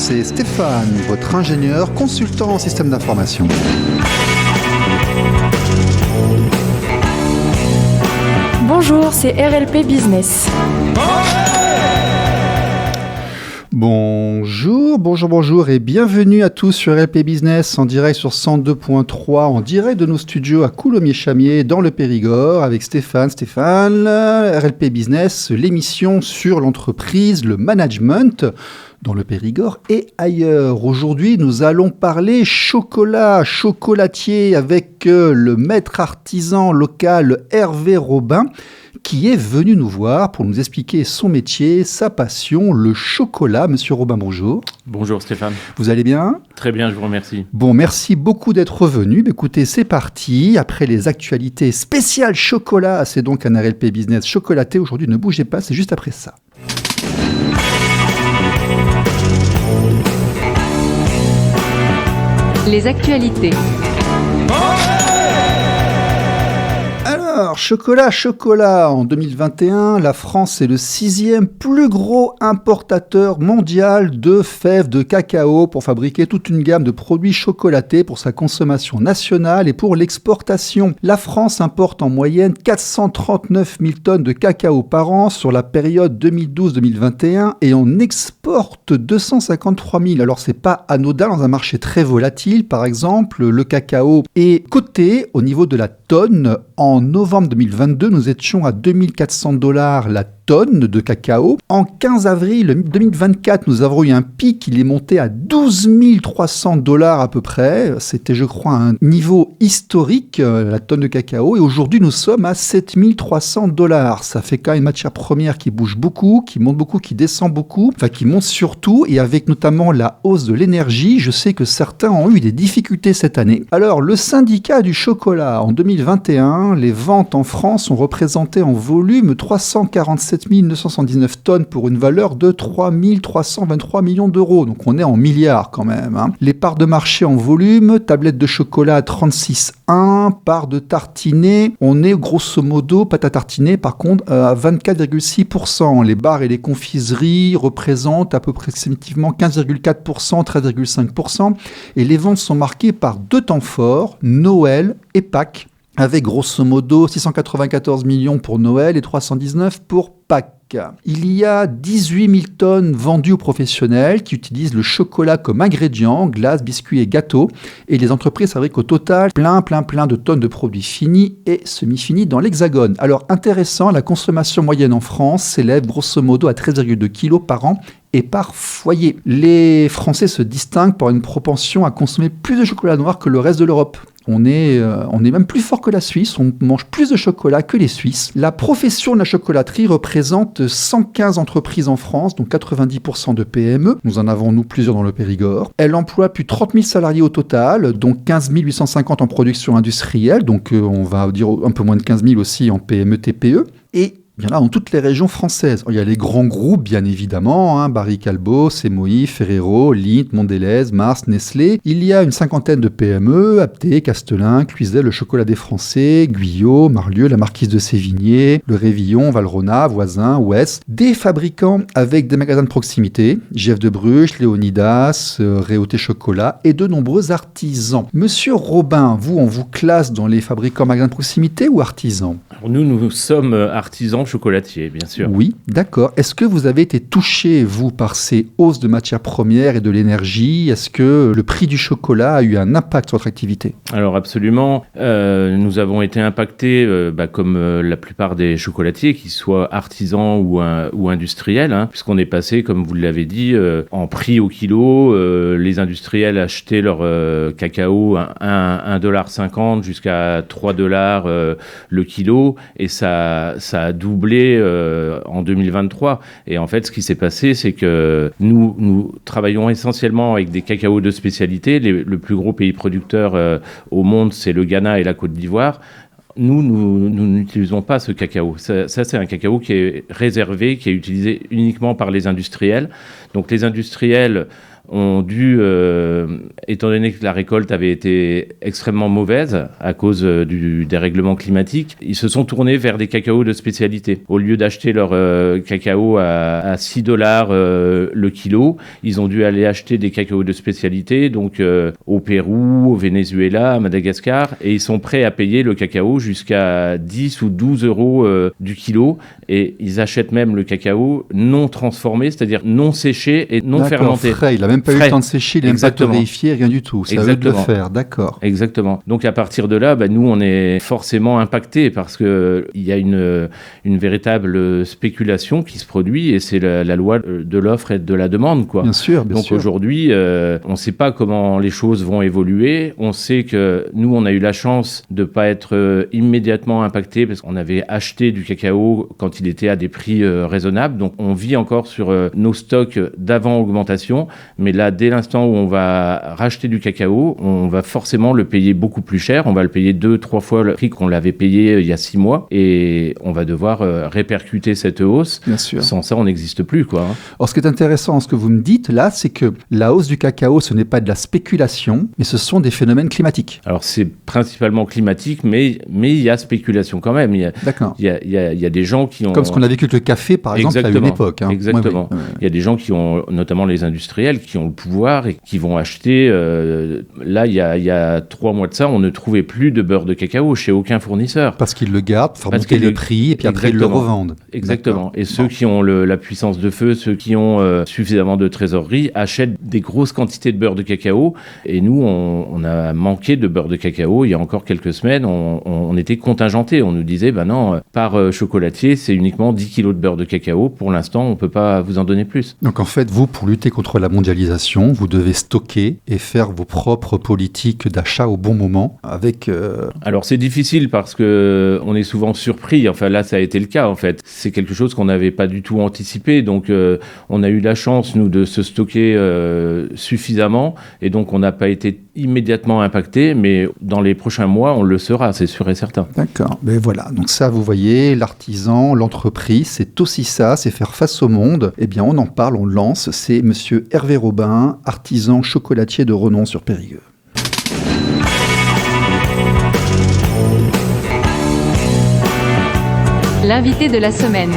c'est Stéphane, votre ingénieur consultant en système d'information. Bonjour, c'est RLP Business. Bonjour et bienvenue à tous sur RLP Business en direct sur 102.3, en direct de nos studios à Coulommiers-Chamiers dans le Périgord avec Stéphane, RLP Business, l'émission sur l'entreprise, le management dans le Périgord et ailleurs. Aujourd'hui, nous allons parler chocolatier avec le maître artisan local Hervé Robin qui est venu nous voir pour nous expliquer son métier, sa passion, le chocolat. Monsieur Robin, bonjour. Bonjour Stéphane. Vous allez bien ? Très bien, je vous remercie. Bon, merci beaucoup d'être venu. Écoutez, c'est parti. Après les actualités spéciales chocolat, c'est donc un RLP Business chocolaté. Aujourd'hui, ne bougez pas, c'est juste après ça. Les actualités. Alors, chocolat. En 2021, la France est le 6e plus gros importateur mondial de fèves de cacao pour fabriquer toute une gamme de produits chocolatés pour sa consommation nationale et pour l'exportation. La France importe en moyenne 439 000 tonnes de cacao par an sur la période 2012-2021 et on exporte 253 000. Alors, c'est pas anodin dans un marché très volatile. Par exemple, le cacao est coté au niveau de la tonne. En novembre 2022, nous étions à $2 400 la tonne de cacao. En 15 avril 2024, nous avons eu un pic, il est monté à $12 300 à peu près. C'était, je crois, un niveau historique, la tonne de cacao. Et aujourd'hui, nous sommes à $7 300. Ça fait quand même une matière première qui bouge beaucoup, qui monte beaucoup, qui descend beaucoup, enfin qui monte surtout. Et avec notamment la hausse de l'énergie, je sais que certains ont eu des difficultés cette année. Alors, le syndicat du chocolat, en 2021, les ventes en France ont représenté en volume 347 979 tonnes pour une valeur de 3 323 millions d'euros. Donc on est en milliards quand même. Les parts de marché en volume, tablette de chocolat à 36,1, part de tartiné, on est grosso modo, pâte à tartiner par contre à 24,6%. Les bars et les confiseries représentent à peu près effectivement 15,4%, 13,5%. Et les ventes sont marquées par deux temps forts, Noël et Pâques, avec grosso modo 694 millions pour Noël et 319 pour Pâques. Il y a 18 000 tonnes vendues aux professionnels qui utilisent le chocolat comme ingrédient, glace, biscuits et gâteaux. Et les entreprises fabriquent au total plein de tonnes de produits finis et semi-finis dans l'Hexagone. Alors intéressant, la consommation moyenne en France s'élève grosso modo à 13,2 kg par an et par foyer. Les Français se distinguent par une propension à consommer plus de chocolat noir que le reste de l'Europe. On est même plus fort que la Suisse, on mange plus de chocolat que les Suisses. La profession de la chocolaterie représente 115 entreprises en France, donc 90% de PME. Nous en avons, plusieurs dans le Périgord. Elle emploie plus de 30 000 salariés au total, dont 15 850 en production industrielle, donc on va dire un peu moins de 15 000 aussi en PME-TPE. Et il y en a dans toutes les régions françaises. Il y a les grands groupes, bien évidemment, Barry Callebaut, Semoï, Ferrero, Lindt, Mondelez, Mars, Nestlé. Il y a une cinquantaine de PME, Apté, Castelin, Cluiset, le Chocolat des Français, Guyot, Marlieu, la Marquise de Sévigné, le Révillon, Valrhona, Voisin, Ouest. Des fabricants avec des magasins de proximité, GF de Bruges, Léonidas, Réauté Chocolat et de nombreux artisans. Monsieur Robin, on vous classe dans les fabricants magasins de proximité ou artisans ? Alors nous sommes artisans chocolatiers, bien sûr. Oui, d'accord. Est-ce que vous avez été touché, vous, par ces hausses de matières premières et de l'énergie ? Est-ce que le prix du chocolat a eu un impact sur votre activité ? Alors absolument. Nous avons été impactés, comme la plupart des chocolatiers, qu'ils soient artisans ou industriels, puisqu'on est passé, comme vous l'avez dit, en prix au kilo. Les industriels achetaient leur cacao à $1,50 jusqu'à $3 le kilo, et ça a doublé en 2023. Et en fait, ce qui s'est passé, c'est que nous travaillons essentiellement avec des cacaos de spécialité. Le plus gros pays producteur au monde, c'est le Ghana et la Côte d'Ivoire. Nous n'utilisons pas ce cacao. Ça, c'est un cacao qui est réservé, qui est utilisé uniquement par les industriels. Donc les industriels ont dû, étant donné que la récolte avait été extrêmement mauvaise à cause du dérèglement climatique, ils se sont tournés vers des cacaos de spécialité. Au lieu d'acheter leur cacao à $6 le kilo, ils ont dû aller acheter des cacaos de spécialité, donc au Pérou, au Venezuela, à Madagascar, et ils sont prêts à payer le cacao jusqu'à 10 ou 12 euros du kilo, et ils achètent même le cacao non transformé, c'est-à-dire non séché et non fermenté. Frais, il n'a même pas eu le temps de sécher, il n'a même pas de vérifier, rien du tout. C'est à eux de le faire, d'accord. Exactement. Donc à partir de là, nous on est forcément impactés parce qu'il y a une véritable spéculation qui se produit, et c'est la loi de l'offre et de la demande, quoi. Bien sûr, bien sûr. Donc aujourd'hui, on ne sait pas comment les choses vont évoluer. On sait que nous, on a eu la chance de ne pas être immédiatement impactés parce qu'on avait acheté du cacao quand il était à des prix raisonnables. Donc on vit encore sur nos stocks d'avant augmentation. Mais là, dès l'instant où on va racheter du cacao, on va forcément le payer beaucoup plus cher. On va le payer 2-3 fois le prix qu'on l'avait payé il y a 6 mois. Et on va devoir répercuter cette hausse. Bien sûr. Sans ça, on n'existe plus, quoi. Alors, ce qui est intéressant dans ce que vous me dites là, c'est que la hausse du cacao, ce n'est pas de la spéculation, mais ce sont des phénomènes climatiques. Alors, c'est principalement climatique, mais il y a spéculation quand même. D'accord. Il y a des gens qui ont... Comme ce qu'on a vécu avec le café, par exemple, à une époque. Hein. Exactement. Oui. Il y a des gens qui ont, notamment les industriels, qui ont le pouvoir et qui vont acheter... là, il y a 3 mois de ça, on ne trouvait plus de beurre de cacao chez aucun fournisseur. Parce qu'ils le gardent, pour faire monter les prix, et puis après, ils le revendent. Exactement. Et ceux qui ont la puissance de feu, ceux qui ont suffisamment de trésorerie, achètent des grosses quantités de beurre de cacao. Et nous, on a manqué de beurre de cacao. Il y a encore quelques semaines, on était contingentés. On nous disait, non, par chocolatier, c'est uniquement 10 kilos de beurre de cacao. Pour l'instant, on ne peut pas vous en donner plus. Donc en fait, vous, pour lutter contre la mondialisation, vous devez stocker et faire vos propres politiques d'achat au bon moment avec... Alors c'est difficile parce qu'on est souvent surpris. Enfin là, ça a été le cas en fait. C'est quelque chose qu'on n'avait pas du tout anticipé. Donc on a eu la chance, nous, de se stocker suffisamment. Et donc on n'a pas été immédiatement impacté. Mais dans les prochains mois, on le sera, c'est sûr et certain. D'accord. Mais voilà. Donc ça, vous voyez, l'artisan, l'entreprise, c'est aussi ça, c'est faire face au monde. Eh bien, on en parle, on le lance. C'est monsieur Hervé Robin, artisan chocolatier de renom sur Périgueux. L'invité de la semaine.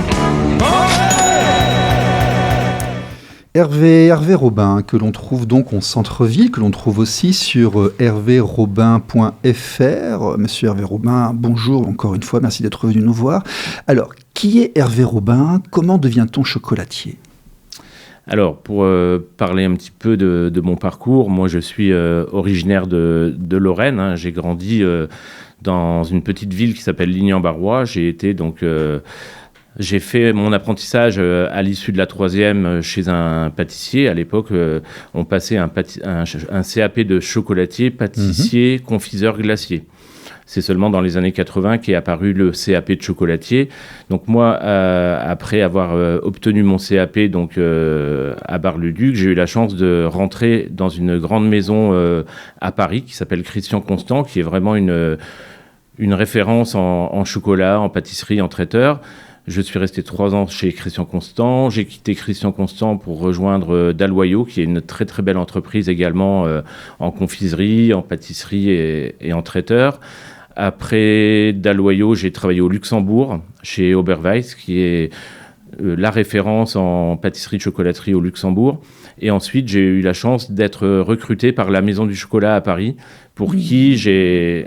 Hervé Robin, que l'on trouve donc en centre-ville, que l'on trouve aussi sur hervérobin.fr. Monsieur Hervé Robin, bonjour encore une fois, merci d'être venu nous voir. Alors, qui est Hervé Robin? Comment devient-on chocolatier? Alors, pour parler un petit peu de mon parcours, moi je suis originaire de Lorraine. Hein. J'ai grandi dans une petite ville qui s'appelle Ligny-en-Barrois. J'ai fait mon apprentissage à l'issue de la 3e chez un pâtissier. À l'époque, on passait un CAP de chocolatier, pâtissier, confiseur, glacier. C'est seulement dans les années 80 qu'est apparu le CAP de chocolatier. Donc moi, après avoir obtenu mon CAP donc, à Bar-le-Duc, j'ai eu la chance de rentrer dans une grande maison à Paris qui s'appelle Christian Constant, qui est vraiment une référence en chocolat, en pâtisserie, en traiteur. Je suis resté 3 ans chez Christian Constant. J'ai quitté Christian Constant pour rejoindre Dalloyau, qui est une très très belle entreprise également en confiserie, en pâtisserie et en traiteur. Après Dalloyau, j'ai travaillé au Luxembourg, chez Oberweis, qui est la référence en pâtisserie de chocolaterie au Luxembourg. Et ensuite, j'ai eu la chance d'être recruté par la Maison du Chocolat à Paris, pour qui j'ai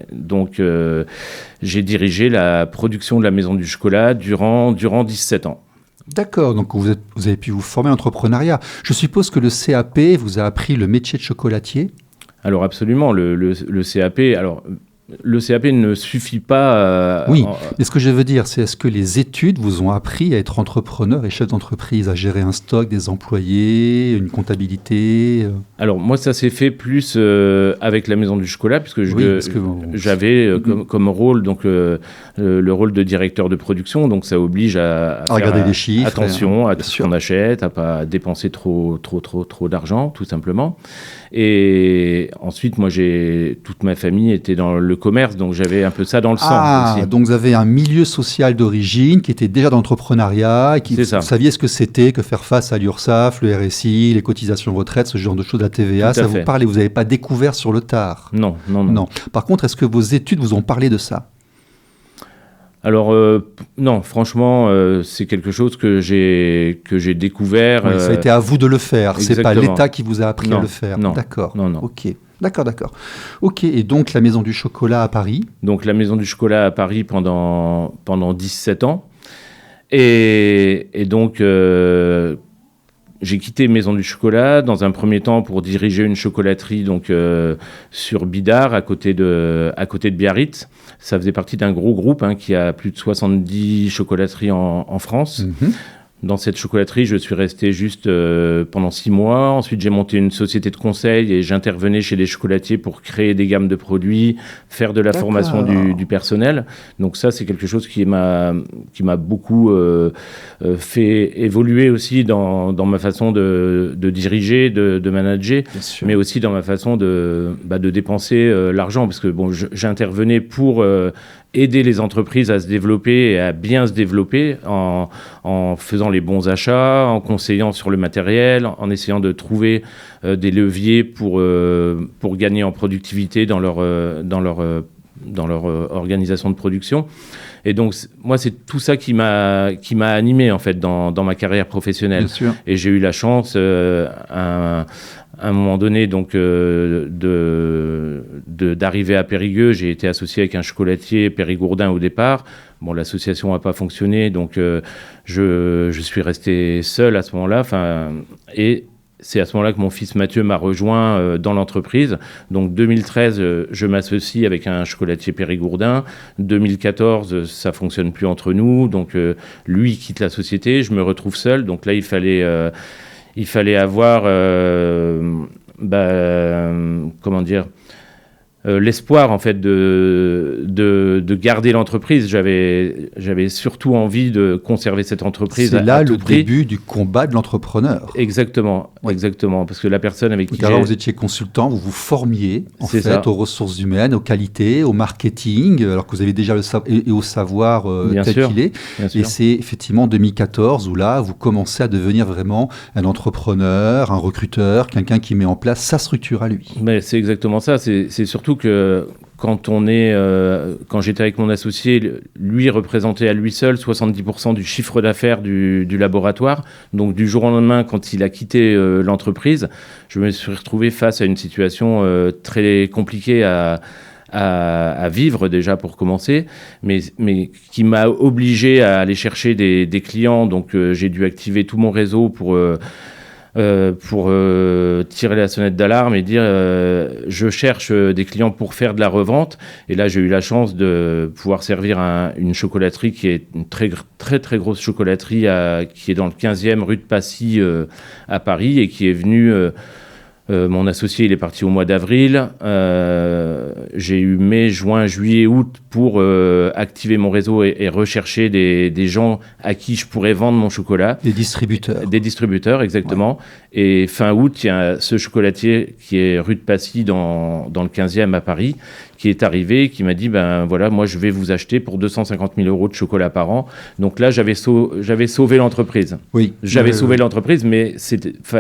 dirigé la production de la Maison du Chocolat durant 17 ans. D'accord, donc vous avez pu vous former en entrepreneuriat. Je suppose que le CAP vous a appris le métier de chocolatier? Alors absolument, le CAP... Alors, le CAP ne suffit pas... Oui, mais ce que je veux dire, c'est est-ce que les études vous ont appris à être entrepreneur et chef d'entreprise, à gérer un stock, des employés, une comptabilité Alors moi, ça s'est fait plus avec la Maison du Chocolat, puisque j'avais comme rôle donc, le rôle de directeur de production, donc ça oblige à regarder les chiffres, attention à tout ce qu'on achète, à ne pas dépenser trop d'argent, tout simplement. Et ensuite, moi, toute ma famille était dans le commerce, donc j'avais un peu ça dans le sang aussi. Donc vous avez un milieu social d'origine qui était déjà dans l'entrepreneuriat, et qui vous saviez ce que c'était que faire face à l'URSSAF, le RSI, les cotisations retraite, ce genre de choses, la TVA, ça vous parlait, vous n'avez pas découvert sur le tard. Non. Par contre, est-ce que vos études vous ont parlé de ça? Alors non, franchement, c'est quelque chose que j'ai découvert. Oui, ça a été à vous de le faire. C'est pas l'État qui vous a appris à le faire. Non. D'accord. Non. Ok. D'accord. Ok. Et donc la Maison du Chocolat à Paris. Donc la Maison du Chocolat à Paris pendant 17 ans. Et donc j'ai quitté Maison du Chocolat dans un premier temps pour diriger une chocolaterie donc sur Bidart à côté de Biarritz. Ça faisait partie d'un gros groupe qui a plus de 70 chocolateries en France. Mmh. Dans cette chocolaterie, je suis resté juste pendant 6 mois. Ensuite, j'ai monté une société de conseil et j'intervenais chez les chocolatiers pour créer des gammes de produits, faire de la formation du personnel. Donc ça, c'est quelque chose qui m'a beaucoup fait évoluer aussi dans ma façon de diriger, de manager, mais aussi dans ma façon de dépenser l'argent. Parce que bon, j'intervenais pour aider les entreprises à se développer et à bien se développer en faisant les bons achats, en conseillant sur le matériel, en essayant de trouver des leviers pour gagner en productivité dans leur organisation de production. Et donc, moi, c'est tout ça qui m'a animé, en fait, dans ma carrière professionnelle. Bien sûr. Et j'ai eu la chance, à un moment donné, donc, d'arriver à Périgueux. J'ai été associé avec un chocolatier périgourdin au départ. Bon, l'association n'a pas fonctionné, donc je suis resté seul à ce moment-là. Et c'est à ce moment-là que mon fils Mathieu m'a rejoint dans l'entreprise. Donc 2013, je m'associe avec un chocolatier périgourdin. 2014, ça ne fonctionne plus entre nous. Donc lui quitte la société, je me retrouve seul. Donc là, il fallait avoir, comment dire, l'espoir en fait de garder l'entreprise. J'avais surtout envie de conserver cette entreprise. C'est là le début du combat de l'entrepreneur. Exactement, parce que la personne avec qui alors vous étiez consultant, vous vous formiez en fait aux ressources humaines, aux qualités, au marketing, alors que vous avez déjà et au savoir tel qu'il est. Et c'est effectivement en 2014 où là vous commencez à devenir vraiment un entrepreneur, un recruteur, quelqu'un qui met en place sa structure à lui. Mais c'est exactement ça. C'est surtout que quand j'étais avec mon associé, lui représentait à lui seul 70% du chiffre d'affaires du laboratoire. Donc du jour au lendemain, quand il a quitté l'entreprise, je me suis retrouvé face à une situation très compliquée à vivre déjà pour commencer, mais qui m'a obligé à aller chercher des clients. Donc j'ai dû activer tout mon réseau pour tirer la sonnette d'alarme et dire je cherche des clients pour faire de la revente. Et là, j'ai eu la chance de pouvoir servir une chocolaterie qui est une très, très, très grosse chocolaterie qui est dans le 15e rue de Passy à Paris et qui est venue... mon associé, il est parti au mois d'avril. J'ai eu mai, juin, juillet, août pour activer mon réseau et rechercher des gens à qui je pourrais vendre mon chocolat. Des distributeurs. Des distributeurs, exactement. Ouais. Et fin août, il y a ce chocolatier qui est rue de Passy dans le 15e à Paris, qui est arrivé, qui m'a dit, voilà, moi je vais vous acheter pour 250 000 € de chocolat par an. Donc là, j'avais sauvé l'entreprise. Oui. J'avais sauvé l'entreprise, mais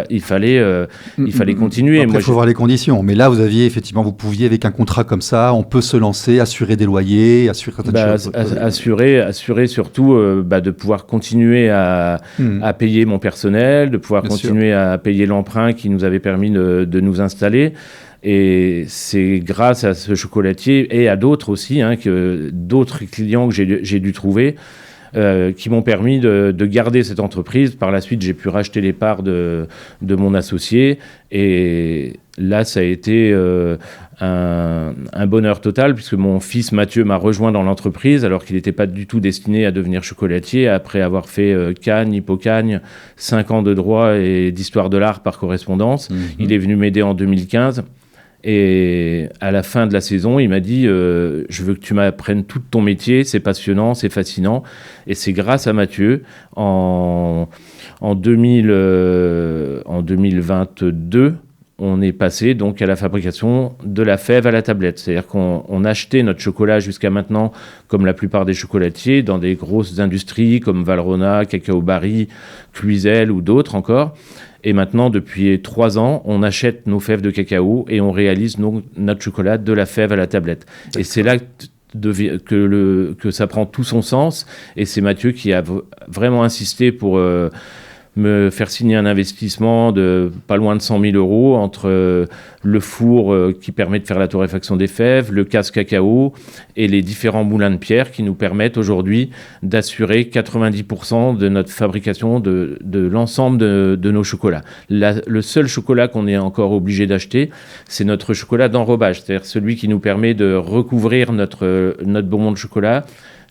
il fallait continuer. Après, il faut voir les conditions. Mais là, vous pouviez, avec un contrat comme ça, on peut se lancer, assurer des loyers, assurer certaines choses. Assurer surtout de pouvoir continuer à payer mon personnel, de pouvoir continuer à payer l'emprunt qui nous avait permis de nous installer. Et c'est grâce à ce chocolatier et à d'autres aussi, d'autres clients que j'ai dû trouver, qui m'ont permis de garder cette entreprise. Par la suite, j'ai pu racheter les parts de mon associé. Et là, ça a été un bonheur total, puisque mon fils Mathieu m'a rejoint dans l'entreprise, alors qu'il n'était pas du tout destiné à devenir chocolatier, après avoir fait Cannes, Hippocagne, 5 ans de droit et d'histoire de l'art par correspondance. Mmh. Il est venu m'aider en 2015. Et à la fin de la saison, il m'a dit je veux que tu m'apprennes tout ton métier, c'est passionnant, c'est fascinant. Et c'est grâce à Mathieu, en 2022, on est passé donc à la fabrication de la fève à la tablette. C'est-à-dire qu'on achetait notre chocolat jusqu'à maintenant, comme la plupart des chocolatiers, dans des grosses industries comme Valrhona, Cacao Barry, Cluizel ou d'autres encore. Et maintenant, depuis 3 ans, on achète nos fèves de cacao et on réalise notre chocolat de la fève à la tablette. D'accord. Et c'est là que ça prend tout son sens. Et c'est Mathieu qui a vraiment insisté pour me faire signer un investissement de pas loin de 100 000 euros entre le four qui permet de faire la torréfaction des fèves, le casse cacao et les différents moulins de pierre qui nous permettent aujourd'hui d'assurer 90% de notre fabrication de l'ensemble de nos chocolats. Le seul chocolat qu'on est encore obligé d'acheter, c'est notre chocolat d'enrobage, c'est-à-dire celui qui nous permet de recouvrir notre bonbon de chocolat,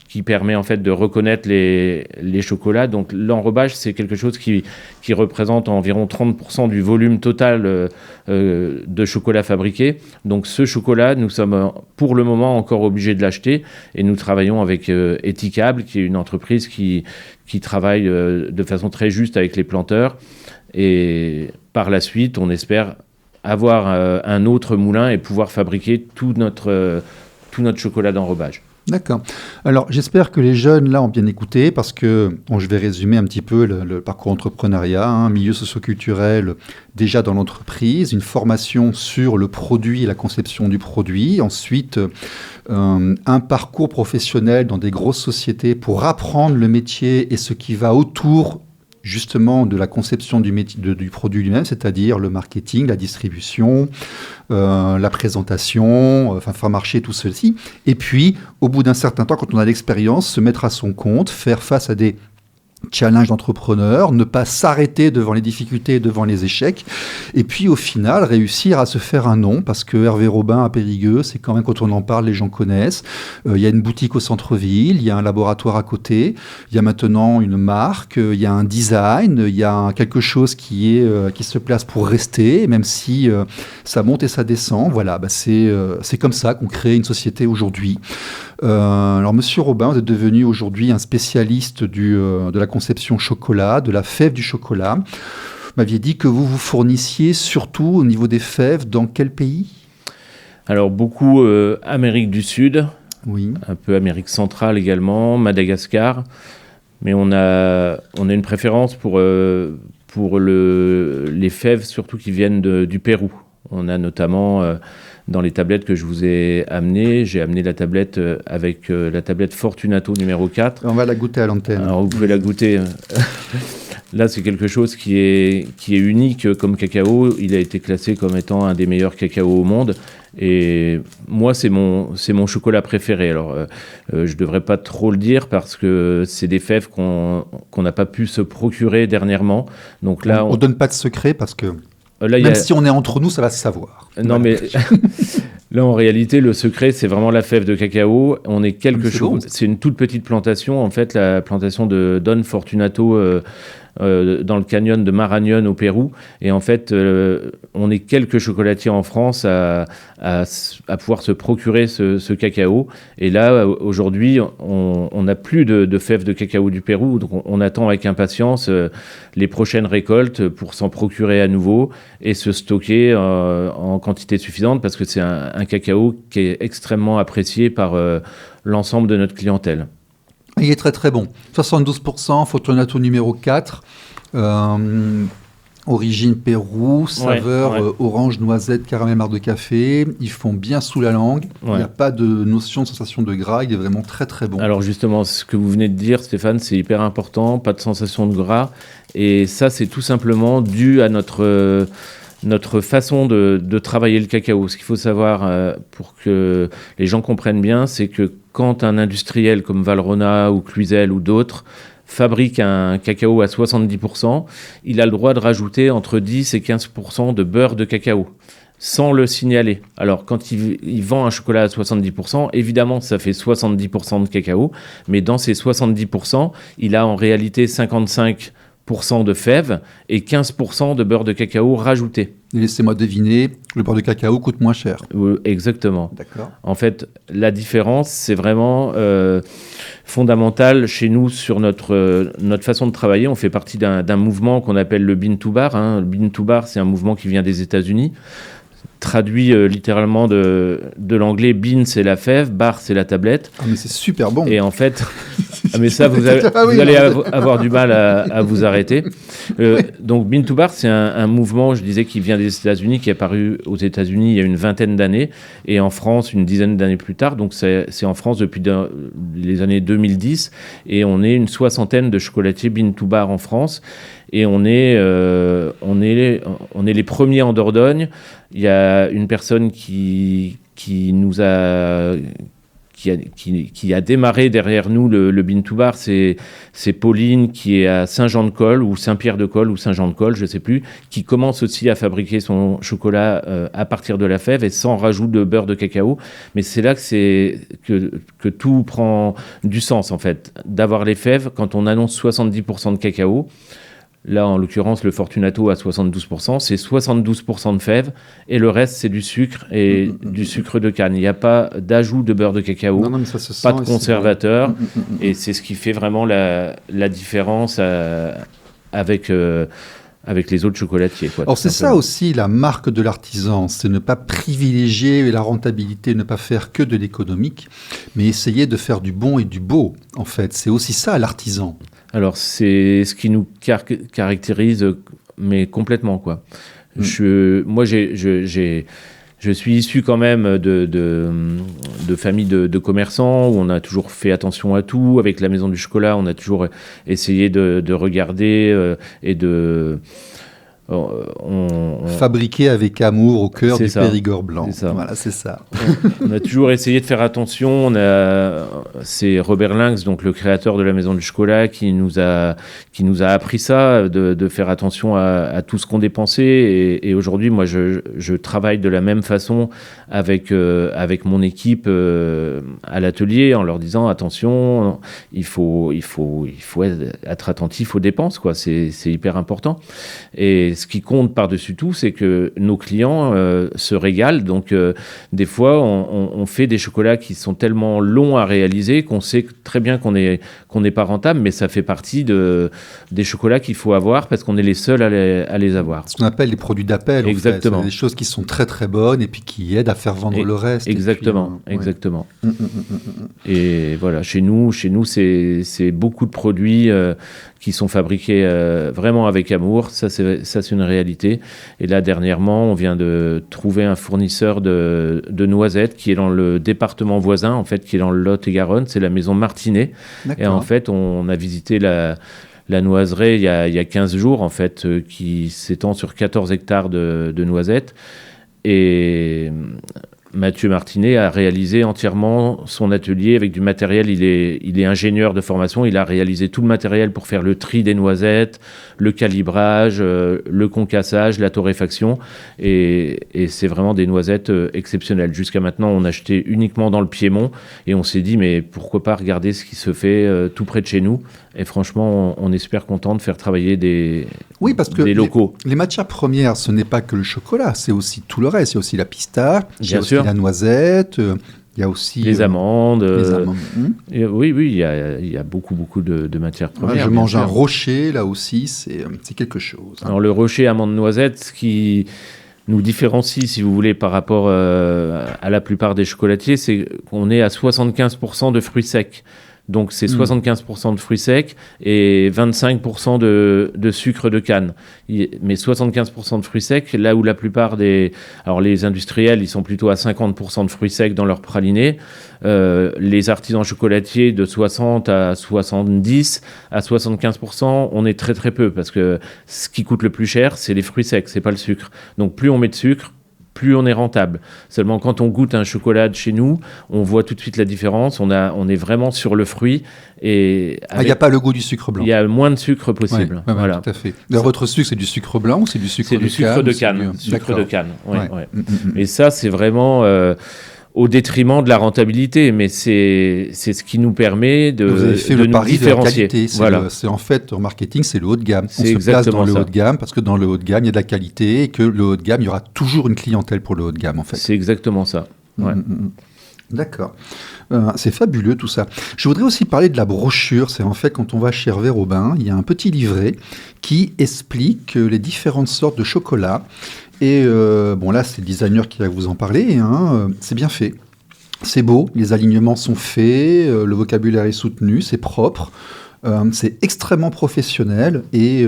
qui permet en fait de reconnaître les chocolats. Donc l'enrobage, c'est quelque chose qui représente environ 30% du volume total de chocolat fabriqué. Donc ce chocolat, nous sommes pour le moment encore obligés de l'acheter et nous travaillons avec Ethicable, qui est une entreprise qui travaille de façon très juste avec les planteurs. Et par la suite, on espère avoir un autre moulin et pouvoir fabriquer tout notre chocolat d'enrobage. D'accord. Alors, j'espère que les jeunes, là, ont bien écouté parce que, je vais résumer un petit peu le parcours entrepreneuriat, milieu socio-culturel déjà dans l'entreprise, une formation sur le produit et la conception du produit, ensuite un parcours professionnel dans des grosses sociétés pour apprendre le métier et ce qui va autour justement de la conception du produit lui-même, c'est-à-dire le marketing, la distribution, la présentation, faire marcher tout ceci. Et puis, au bout d'un certain temps, quand on a l'expérience, se mettre à son compte, faire face à des challenge d'entrepreneur, ne pas s'arrêter devant les difficultés, devant les échecs, et puis au final réussir à se faire un nom, parce que Hervé Robin à Périgueux, c'est quand même, quand on en parle, les gens connaissent. Il y a une boutique au centre-ville, il y a un laboratoire à côté, il y a maintenant une marque, il y a un design, il y a quelque chose qui se place pour rester, même si ça monte et ça descend. Voilà, c'est comme ça qu'on crée une société aujourd'hui. Alors, Monsieur Robin, vous êtes devenu aujourd'hui un spécialiste de la conception chocolat, de la fève du chocolat. Vous m'aviez dit que vous fournissiez surtout au niveau des fèves dans quel pays ? Alors, beaucoup Amérique du Sud, oui. Un peu Amérique centrale également, Madagascar. Mais on a une préférence pour les fèves, surtout qui viennent du Pérou. On a notamment... dans les tablettes que je vous ai amenées, j'ai amené la tablette avec la tablette Fortunato numéro 4. On va la goûter à l'antenne. Alors vous pouvez la goûter. Là, c'est quelque chose qui est unique comme cacao. Il a été classé comme étant un des meilleurs cacao au monde. Et moi, c'est mon chocolat préféré. Alors, je ne devrais pas trop le dire parce que c'est des fèves qu'on n'a pas pu se procurer dernièrement. Donc là, on ne donne pas de secret parce que... Là, même si on est entre nous, ça va se savoir. Non, mais là, en réalité, le secret, c'est vraiment la fève de cacao. On est c'est une toute petite plantation. En fait, la plantation de Don Fortunato dans le canyon de Marañón au Pérou. Et en fait, on est quelques chocolatiers en France à pouvoir se procurer ce cacao. Et là, aujourd'hui, on n'a plus de fèves de cacao du Pérou. Donc, on attend avec impatience les prochaines récoltes pour s'en procurer à nouveau et se stocker en quantité suffisante parce que c'est un cacao qui est extrêmement apprécié par l'ensemble de notre clientèle. Il est très très bon. 72%, Fortunato numéro 4, origine Pérou, saveur orange, noisette, caramel, marc de café. Ils font bien sous la langue. Il n'y a pas de notion de sensation de gras. Il est vraiment très très bon. Alors justement, ce que vous venez de dire, Stéphane, c'est hyper important. Pas de sensation de gras. Et ça, c'est tout simplement dû à notre façon de travailler le cacao. Ce qu'il faut savoir pour que les gens comprennent bien, c'est que quand un industriel comme Valrhona ou Cluizel ou d'autres fabrique un cacao à 70%, il a le droit de rajouter entre 10 et 15% de beurre de cacao, sans le signaler. Alors, quand il vend un chocolat à 70%, évidemment, ça fait 70% de cacao, mais dans ces 70%, il a en réalité 55% de fèves et 15% de beurre de cacao rajouté. Et laissez-moi deviner, le beurre de cacao coûte moins cher. Exactement. D'accord. En fait, la différence, c'est vraiment fondamental chez nous sur notre façon de travailler. On fait partie d'un mouvement qu'on appelle le Bean to Bar. Le Bean to Bar, c'est un mouvement qui vient des États-Unis. Traduit littéralement de l'anglais, bean c'est la fève, bar c'est la tablette. Ah mais c'est super bon. Et en fait, mais ça vous allez avoir du mal à vous arrêter. Donc bean to bar, c'est un mouvement, je disais, qui vient des États-Unis, qui est apparu aux États-Unis il y a une vingtaine d'années, et en France une dizaine d'années plus tard. Donc c'est en France depuis les années 2010, et on est une soixantaine de chocolatiers bean to bar en France. Et on est les premiers en Dordogne. Il y a une personne qui a démarré derrière nous le Bean to Bar, c'est Pauline qui est à Saint-Jean-de-Colle ou Saint-Pierre-de-Colle ou Saint-Jean-de-Colle, je ne sais plus, qui commence aussi à fabriquer son chocolat à partir de la fève et sans rajout de beurre de cacao. Mais c'est là que tout prend du sens en fait, d'avoir les fèves quand on annonce 70% de cacao. Là, en l'occurrence, le Fortunato à 72%, c'est 72% de fèves et le reste, c'est du sucre et du sucre de canne. Il n'y a pas d'ajout de beurre de cacao, mais ça se pas sent de conservateur. Et c'est ce qui fait vraiment la différence avec les autres chocolatiers. Alors c'est ça aussi la marque de l'artisan, c'est ne pas privilégier la rentabilité, ne pas faire que de l'économique, mais essayer de faire du bon et du beau, en fait. C'est aussi ça l'artisan. Alors, c'est ce qui nous caractérise, mais complètement, quoi. Moi, je suis issu quand même de famille de commerçants où on a toujours fait attention à tout. Avec la Maison du Chocolat, on a toujours essayé de regarder et de... Fabriqué avec amour au cœur du Périgord blanc. Voilà, c'est ça. On a toujours essayé de faire attention. C'est Robert Lynx, donc le créateur de la Maison du Chocolat, qui nous a appris ça, de faire attention à tout ce qu'on dépensait. Et aujourd'hui, moi, je travaille de la même façon avec mon équipe à l'atelier, en leur disant attention, il faut être attentif aux dépenses, quoi. C'est hyper important. Et ce qui compte par-dessus tout, c'est que nos clients se régalent. Donc, des fois, on fait des chocolats qui sont tellement longs à réaliser qu'on sait très bien qu'on n'est pas rentable, mais ça fait partie des chocolats qu'il faut avoir parce qu'on est les seuls à les avoir. Ce qu'on appelle les produits d'appel. Exactement. En fait. C'est des choses qui sont très très bonnes et puis qui aident à faire vendre le reste. Exactement, exactement. Et voilà, chez nous, c'est beaucoup de produits qui sont fabriqués vraiment avec amour. Ça, c'est une réalité. Et là, dernièrement, on vient de trouver un fournisseur de noisettes qui est dans le département voisin, en fait, qui est dans le Lot-et-Garonne. C'est la maison Martinet. D'accord. Et en fait, on a visité la noiseraie il y a 15 jours, en fait, qui s'étend sur 14 hectares de noisettes. Et Mathieu Martinet a réalisé entièrement son atelier avec du matériel. Il est ingénieur de formation. Il a réalisé tout le matériel pour faire le tri des noisettes, le calibrage, le concassage, la torréfaction. Et c'est vraiment des noisettes exceptionnelles. Jusqu'à maintenant, on achetait uniquement dans le Piémont. Et on s'est dit, mais pourquoi pas regarder ce qui se fait tout près de chez nous. Et franchement, on est super content de faire travailler des locaux. Les matières premières, ce n'est pas que le chocolat, c'est aussi tout le reste. Il y a aussi la pistache, il y a aussi la noisette, il y a aussi... Les amandes. Oui, il y a beaucoup de matières premières. Ouais, je mange un rocher, là aussi, c'est quelque chose. Alors le rocher amande noisette, ce qui nous différencie, si vous voulez, par rapport à la plupart des chocolatiers, c'est qu'on est à 75% de fruits secs. Donc, c'est 75% de fruits secs et 25% de sucre de canne. Mais 75% de fruits secs, là où la plupart Alors, les industriels, ils sont plutôt à 50% de fruits secs dans leur praliné. Les artisans chocolatiers, de 60 à 70 à 75%, on est très, très peu. Parce que ce qui coûte le plus cher, c'est les fruits secs, c'est pas le sucre. Donc, plus on met de sucre, plus on est rentable. Seulement, quand on goûte un chocolat de chez nous, on voit tout de suite la différence. On est vraiment sur le fruit. Et il n'y a pas le goût du sucre blanc. Il y a le moins de sucre possible. Ouais, voilà. Tout à fait. Votre sucre, c'est du sucre blanc ou c'est du sucre de canne? C'est du sucre de canne. Sucre de canne, ouais. Et ça, c'est vraiment... au détriment de la rentabilité, mais c'est ce qui nous permet de, vous avez fait de le nous pari différencier. de la qualité. Voilà. C'est en fait, en marketing, c'est le haut de gamme. C'est On se place dans exactement le ça. haut de gamme parce que dans le haut de gamme, il y a de la qualité et que le haut de gamme, il y aura toujours une clientèle pour le haut de gamme, en fait. C'est exactement ça. Ouais. D'accord. C'est fabuleux tout ça. Je voudrais aussi parler de la brochure. C'est en fait quand on va chez Hervé Robin, il y a un petit livret qui explique les différentes sortes de chocolat. Et bon là, c'est le designer qui va vous en parler. Hein. C'est bien fait. C'est beau, les alignements sont faits, le vocabulaire est soutenu, c'est propre, c'est extrêmement professionnel et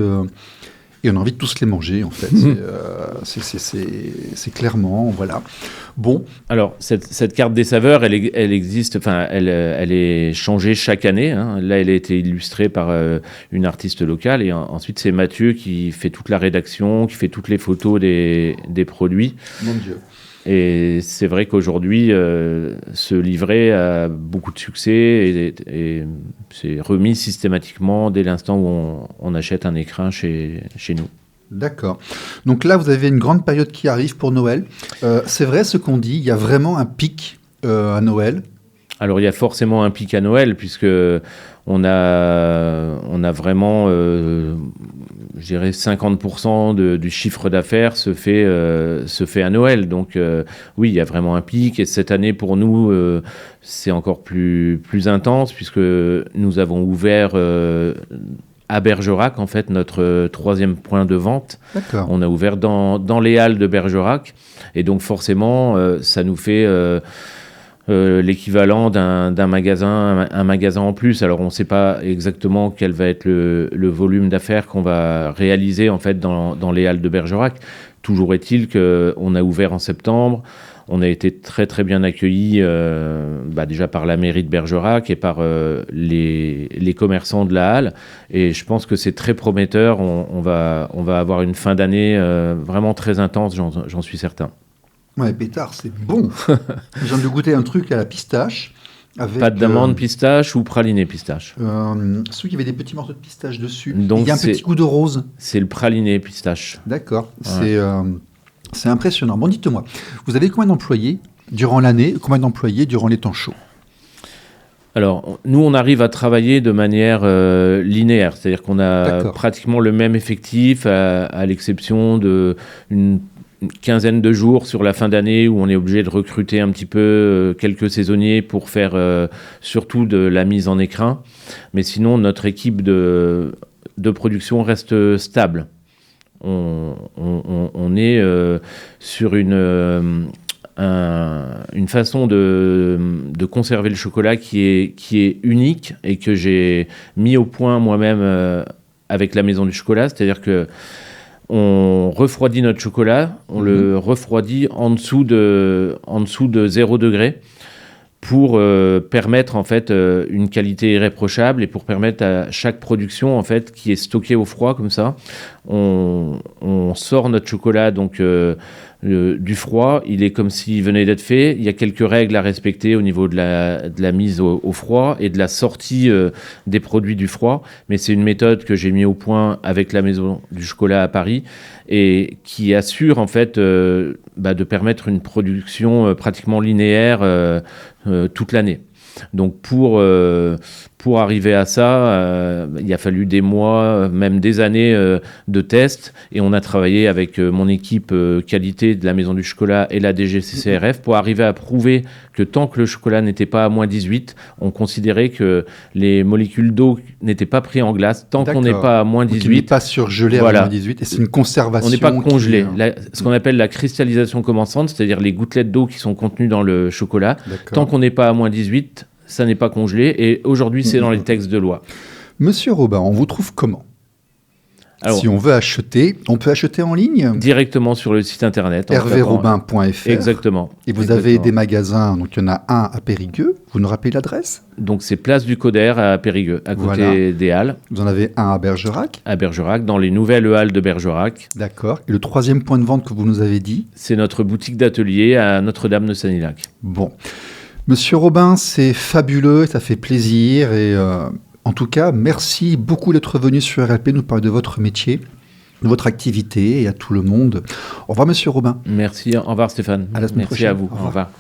on a envie de tous les manger en fait. C'est clairement, voilà. Bon. Alors, cette carte des saveurs, elle existe, enfin, elle est changée chaque année. Hein. Là, elle a été illustrée par une artiste locale et ensuite, c'est Mathieu qui fait toute la rédaction, qui fait toutes les photos des produits. Mon Dieu. Et c'est vrai qu'aujourd'hui, ce livret a beaucoup de succès et c'est remis systématiquement dès l'instant où on achète un écrin chez nous. D'accord. Donc là, vous avez une grande période qui arrive pour Noël. C'est vrai ce qu'on dit, il y a vraiment un pic à Noël. Alors, il y a forcément un pic à Noël, puisque on a vraiment, je dirais, 50% du chiffre d'affaires se fait à Noël. Donc, oui, il y a vraiment un pic. Et cette année, pour nous, c'est encore plus intense, puisque nous avons ouvert à Bergerac, en fait, notre troisième point de vente. D'accord. On a ouvert dans les halles de Bergerac. Et donc, forcément, ça nous fait... l'équivalent d'un magasin, un magasin en plus. Alors, on ne sait pas exactement quel va être le volume d'affaires qu'on va réaliser en fait dans les halles de Bergerac. Toujours est-il qu'on a ouvert en septembre. On a été très très bien accueillis déjà par la mairie de Bergerac et par les commerçants de la halle. Et je pense que c'est très prometteur. On va avoir une fin d'année vraiment très intense, j'en suis certain. Ouais, pétard, c'est bon. Je viens de goûter un truc à la pistache. Avec, pâte d'amande pistache ou praliné pistache. Celui qui avait des petits morceaux de pistache dessus. Donc il y a un petit goût de rose. C'est le praliné pistache. D'accord. Ouais. C'est impressionnant. Bon, dites-moi, vous avez combien d'employés durant l'année, combien d'employés durant les temps chauds? Alors, nous, on arrive à travailler de manière linéaire. C'est-à-dire qu'on a pratiquement le même effectif, à l'exception d'une quinzaine de jours sur la fin d'année où on est obligé de recruter un petit peu quelques saisonniers pour faire surtout de la mise en écrin. Mais sinon, notre équipe de production reste stable. On est sur une façon de conserver le chocolat qui est unique et que j'ai mis au point moi-même avec la Maison du Chocolat. C'est-à-dire que on refroidit notre chocolat, on le refroidit en dessous de 0 degré pour permettre en fait une qualité irréprochable et pour permettre à chaque production en fait qui est stockée au froid comme ça, on sort notre chocolat donc du froid, il est comme s'il venait d'être fait. Il y a quelques règles à respecter au niveau de la mise au froid et de la sortie des produits du froid, mais c'est une méthode que j'ai mis au point avec la Maison du Chocolat à Paris et qui assure en fait de permettre une production pratiquement linéaire toute l'année. Donc pour arriver à ça, il a fallu des mois, même des années de tests, et on a travaillé avec mon équipe qualité de la Maison du Chocolat et la DGCCRF pour arriver à prouver que tant que le chocolat n'était pas à moins 18, on considérait que les molécules d'eau n'étaient pas prises en glace. Tant qu'on n'est pas à moins 18... Donc il n'est pas surgelé à moins 18, et c'est une conservation... On n'est pas congelé. Ce qu'on appelle la cristallisation commençante, c'est-à-dire les gouttelettes d'eau qui sont contenues dans le chocolat. Tant qu'on n'est pas à moins 18... ça n'est pas congelé, et aujourd'hui, c'est dans les textes de loi. Monsieur Robin, on vous trouve comment ? Alors, si on veut acheter, on peut acheter en ligne ? Directement sur le site internet. herverobin.fr. Exactement. Et vous avez des magasins, donc il y en a un à Périgueux. Vous nous rappelez l'adresse ? Donc c'est place du Coder à Périgueux, à côté des Halles. Vous en avez un à Bergerac ? À Bergerac, dans les nouvelles Halles de Bergerac. D'accord. Et le troisième point de vente que vous nous avez dit ? C'est notre boutique d'atelier à Notre-Dame de Sanilac. Bon. Monsieur Robin, c'est fabuleux, ça fait plaisir et en tout cas, merci beaucoup d'être venu sur RLP nous parler de votre métier, de votre activité et à tout le monde. Au revoir Monsieur Robin. Merci, au revoir Stéphane. À la semaine prochaine. Merci à vous, au revoir.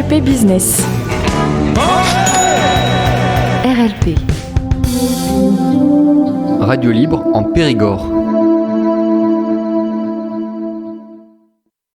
RLP Business. RLP. Radio libre en Périgord.